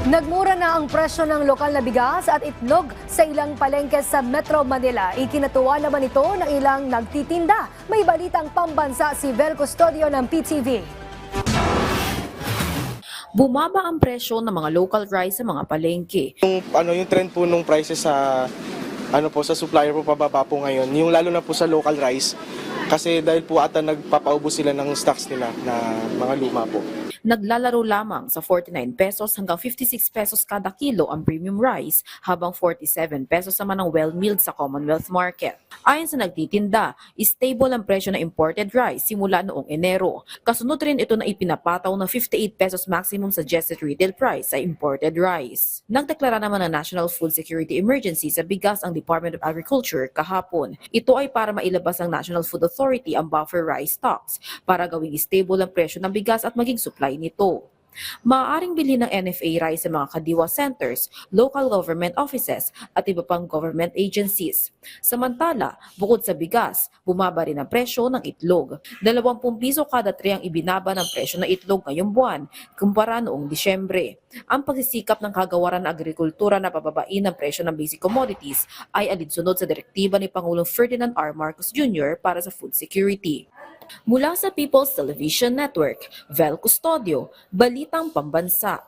Nagmura na ang presyo ng lokal na bigas at itlog sa ilang palengke sa Metro Manila. Ikinatuwa naman ito ng ilang nagtitinda. May balitang pambansa si Vel Custodio ng PTV. Bumaba ang presyo ng mga local rice sa mga palengke. Yung trend po nung prices sa sa supplier po pababa po ngayon. Yung lalo na po sa local rice kasi dahil po ata nagpapaubos sila ng stocks nila na mga luma po. Naglalaro lamang sa 49 pesos hanggang 56 pesos kada kilo ang premium rice, habang 47 pesos naman ang well-milled sa Commonwealth Market. Ayon sa nagtitinda, stable ang presyo ng imported rice simula noong Enero. Kasunod rin ito na ipinapataw na 58 pesos maximum suggested retail price sa imported rice. Nagdeklara naman ng National Food Security Emergency sa bigas ang Department of Agriculture kahapon. Ito ay para mailabas ng National Food Authority ang buffer rice stocks para gawing stable ang presyo ng bigas at maging supply nito. Maaaring bilhin ng NFA rice sa mga kadiwa centers, local government offices at iba pang government agencies. Samantala, bukod sa bigas, bumaba rin ang presyo ng itlog. 20 piso kada tray ang ibinaba ng presyo ng itlog ngayong buwan kumpara noong Disyembre. Ang pagsisikap ng Kagawaran ng Agrikultura na pababain ang presyo ng basic commodities ay alinsunod sa direktiba ni Pangulong Ferdinand R. Marcos Jr. para sa food security. Mula sa People's Television Network, Vel Custodio, Balitang Pambansa.